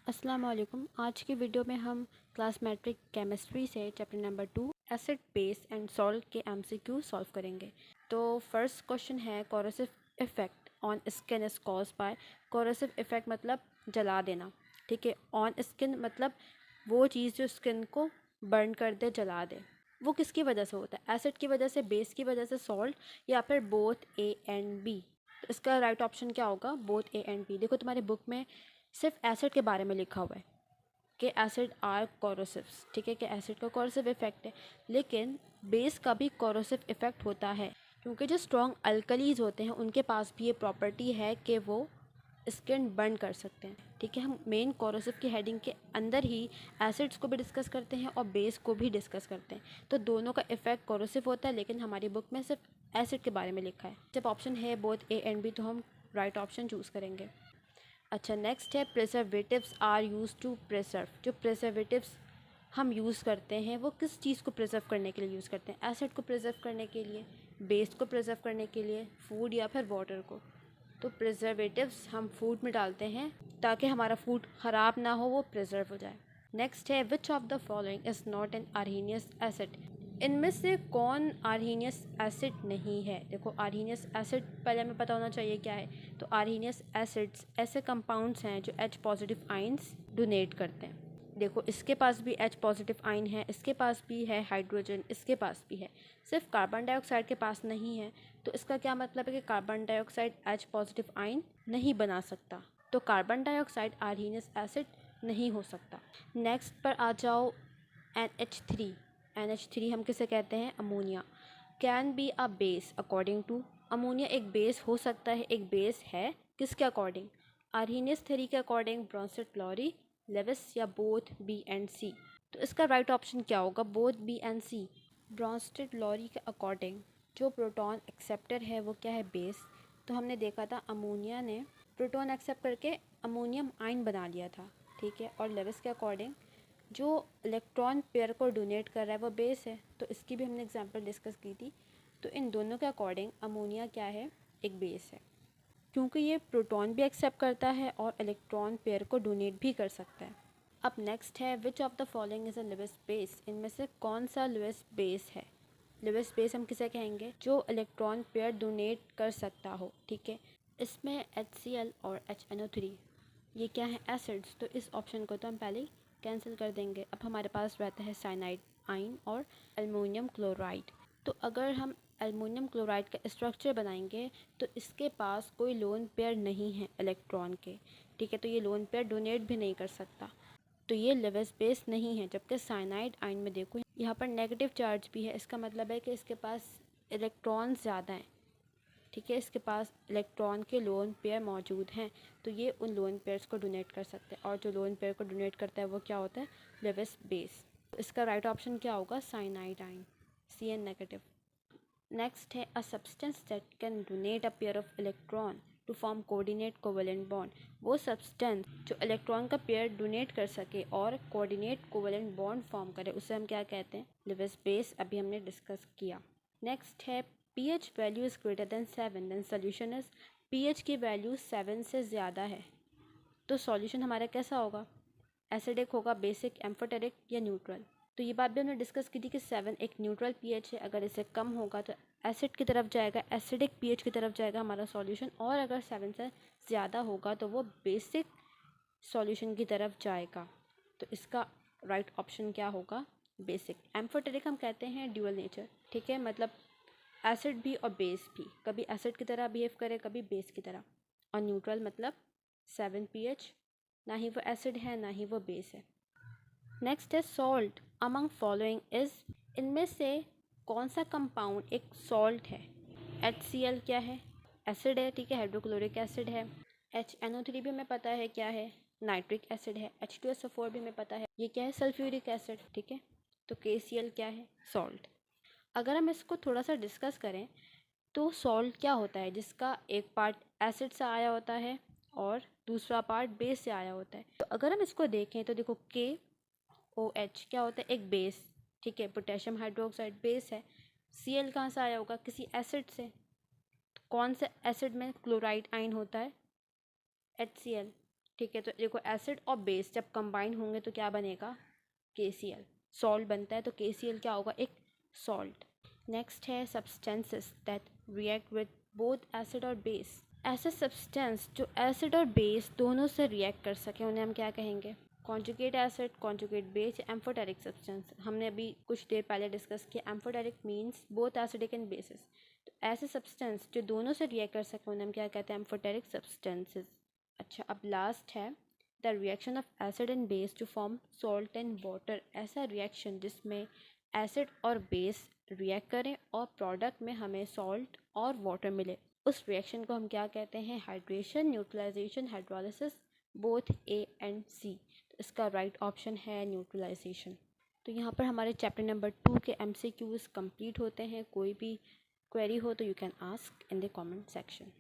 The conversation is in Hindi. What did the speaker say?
अस्सलाम वालेकुम। आज की वीडियो में हम क्लास मैट्रिक केमिस्ट्री से chapter number 2 acid base and salt के एमसीक्यू सॉल्व करेंगे। तो फर्स्ट क्वेश्चन है corrosive effect on skin is cause by. Corrosive effect मतलब जला देना, ठीक है। ऑन स्किन मतलब वो चीज़ जो स्किन को बर्न कर दे, जला दे। वो किसकी वजह से होता है? एसिड की वजह से, बेस की वजह से, सॉल्ट, या फिर बोथ ए एंड बी। तो इसका राइट ऑप्शन क्या होगा? Both A and B. देखो तुम्हारी बुक में सिर्फ एसिड के बारे में लिखा हुआ है कि एसिड आर कोरोसिव्स, ठीक है, कि एसिड का कोरोसिव इफेक्ट है, लेकिन बेस का भी कोरोसिव इफेक्ट होता है, क्योंकि जो स्ट्रॉन्ग अल्कलीज होते हैं उनके पास भी ये प्रॉपर्टी है कि वो स्किन बर्न कर सकते हैं, ठीक है। हम मेन कोरोसिव की हेडिंग के अंदर ही एसिड्स को भी डिस्कस करते हैं और बेस को भी डिस्कस करते हैं। तो दोनों का इफेक्ट कोरोसिव होता है, लेकिन हमारी बुक में सिर्फ एसिड के बारे में लिखा है। जब ऑप्शन है बोथ ए एंड बी, तो हम राइट ऑप्शन चूज़ करेंगे। अच्छा, नेक्स्ट है preservatives are use to preserve. जो प्रिजर्वेटिव्स हम यूज़ करते हैं वो किस चीज़ को प्रिजर्व करने के लिए यूज़ करते हैं? एसिड को प्रिजर्व करने के लिए, बेस को प्रिजर्व करने के लिए, फूड या फिर वाटर को। तो प्रिजर्वेटिव्स हम फूड में डालते हैं ताकि हमारा फूड ख़राब ना हो, वो प्रिजर्व हो जाए। नेक्स्ट है which of the following is not an Arrhenius acid. इनमें से कौन आर्हीनियस एसिड नहीं है? देखो, आर्हीनियस एसिड पहले हमें पता होना चाहिए क्या है। तो आर्हीनियस एसिड्स ऐसे कंपाउंड्स हैं जो H पॉजिटिव आइंस डोनेट करते हैं। देखो, इसके पास भी H पॉजिटिव आइन है, इसके पास भी है हाइड्रोजन, इसके पास भी है, सिर्फ कार्बन डाइऑक्साइड के पास नहीं है। तो इसका क्या मतलब है कि carbon dioxide H positive ion नहीं बना सकता, तो कार्बन डाइऑक्साइड आर्हीनियस एसिड नहीं हो सकता। नेक्स्ट पर आ जाओ, NH3। NH3 हम किसे कहते हैं? Ammonia. Can be a base according to. Ammonia एक बेस हो सकता है, एक बेस है, किसके अकॉर्डिंग? आर्हीनियस थ्योरी के अकॉर्डिंग, ब्रोंस्टेड लॉरी, लेविस, या बोथ बी एंड सी। तो इसका राइट ऑप्शन क्या होगा? Both B and C. Bronsted Lowry के अकॉर्डिंग जो प्रोटॉन एक्सेप्टर है वो क्या है? बेस। तो हमने देखा था अमोनिया ने प्रोटॉन एक्सेप्ट करके अमोनियम आयन बना लिया था, ठीक है। और लेविस के अकॉर्डिंग जो इलेक्ट्रॉन पेयर को डोनेट कर रहा है वो बेस है, तो इसकी भी हमने एग्जांपल डिस्कस की थी। तो इन दोनों के अकॉर्डिंग अमोनिया क्या है? एक बेस है, क्योंकि ये प्रोटॉन भी एक्सेप्ट करता है और इलेक्ट्रॉन पेयर को डोनेट भी कर सकता है। अब नेक्स्ट है which of the following is a Lewis base. इनमें से कौन सा लेविस बेस है? लेविस बेस हम किसे कहेंगे? जो इलेक्ट्रॉन पेयर डोनेट कर सकता हो, ठीक है। इसमें HCl और HNO3 ये क्या है? एसिड्स। तो इस ऑप्शन को तो हम पहले ही कैंसिल कर देंगे। अब हमारे पास रहता है साइनाइड आयन और एल्युमिनियम क्लोराइड। तो अगर हम एल्युमिनियम क्लोराइड का स्ट्रक्चर बनाएंगे तो इसके पास कोई लोन पेयर नहीं है इलेक्ट्रॉन के, ठीक है। तो ये लोन पेयर डोनेट भी नहीं कर सकता, तो ये लेविस बेस नहीं है। जबकि साइनाइड आयन में देखो, यहाँ पर नेगेटिव चार्ज भी है, इसका मतलब है कि इसके पास इलेक्ट्रॉन ज़्यादा हैं, ठीक है। इसके पास इलेक्ट्रॉन के लोन पेयर मौजूद हैं, तो ये उन लोन पेयर्स को डोनेट कर सकते हैं, और जो लोन पेयर को डोनेट करता है वो क्या होता है? Lewis base. तो इसका राइट ऑप्शन क्या होगा? Cyanide ion, Cn negative. Next है a substance that can donate a pair of electron to form coordinate covalent bond. वो सब्सटेंस जो इलेक्ट्रॉन का पेयर डोनेट कर सके और कोऑर्डिनेट कोवेलेंट बॉन्ड फॉर्म करे, उसे हम क्या कहते हैं? Lewis base. अभी हमने डिस्कस किया। नेक्स्ट है pH value is greater than 7 then solution is. pH की वैल्यू 7 से ज़्यादा है तो सॉल्यूशन हमारा कैसा होगा? एसिडिक होगा, बेसिक, एम्फोटेरिक, या न्यूट्रल। तो ये बात भी हमने डिस्कस की थी कि 7 एक न्यूट्रल pH है, अगर इससे कम होगा तो एसिड की तरफ जाएगा, एसिडिक pH की तरफ जाएगा हमारा सॉल्यूशन, और अगर 7 से ज़्यादा होगा तो वो बेसिक सॉल्यूशन की तरफ जाएगा। तो इसका राइट ऑप्शन क्या होगा? बेसिक। एम्फोटेरिक हम कहते हैं ड्यूअल नेचर, ठीक है, मतलब एसिड भी और बेस भी, कभी एसिड की तरह बिहेव करे, कभी बेस की तरह। और न्यूट्रल मतलब 7 pH, ना ही वो एसिड है ना ही वो बेस है। नेक्स्ट है सॉल्ट अमंग फॉलोइंग इज। इनमें से कौन सा कंपाउंड एक सॉल्ट है? HCl क्या है? एसिड है, ठीक है, हाइड्रोक्लोरिक एसिड है। HNO3 भी हमें पता है क्या है? नाइट्रिक एसिड है। H2SO4 भी हमें पता है ये क्या है? सल्फ्यूरिक एसिड, ठीक है। तो KCl क्या है? सॉल्ट। अगर हम इसको थोड़ा सा डिस्कस करें तो सॉल्ट क्या होता है? जिसका एक पार्ट एसिड से आया होता है और दूसरा पार्ट बेस से आया होता है। तो अगर हम इसको देखें तो देखो KOH क्या होता है? एक बेस, ठीक है, पोटेशियम हाइड्रोक्साइड बेस है। Cl कहाँ से आया होगा? किसी एसिड से। तो कौन से एसिड में क्लोराइड आयन होता है? HCl। ठीक है, तो देखो एसिड और बेस जब कंबाइन होंगे तो क्या बनेगा, KCl। सॉल्ट बनता है तो KCl क्या होगा, एक सॉल्ट। नेक्स्ट है substances that react with both acid और बेस। ऐसे सब्सटेंस जो एसिड और बेस दोनों से रिएक्ट कर सके उन्हें हम क्या कहेंगे, conjugate acid, conjugate base, amphoteric substance. हमने अभी कुछ देर पहले डिस्कस किया amphoteric means both acidic and bases. तो ऐसे सब्सटेंस जो दोनों से रिएक्ट कर सके उन्हें हम क्या कहते हैं, एम्फोटेरिक सब्सटेंसेस। अच्छा, अब लास्ट है the reaction of acid and base to form salt and water. ऐसा रिएक्शन जिसमें एसिड और बेस रिएक्ट करें और प्रोडक्ट में हमें सॉल्ट और वाटर मिले, उस रिएक्शन को हम क्या कहते हैं, hydration, neutralisation, hydrolysis, both A and C। तो इसका राइट ऑप्शन है न्यूट्रलाइजेशन। तो यहाँ पर हमारे चैप्टर नंबर 2 के MCQs कंप्लीट होते हैं। कोई भी क्वेरी हो तो you can ask in the comment section.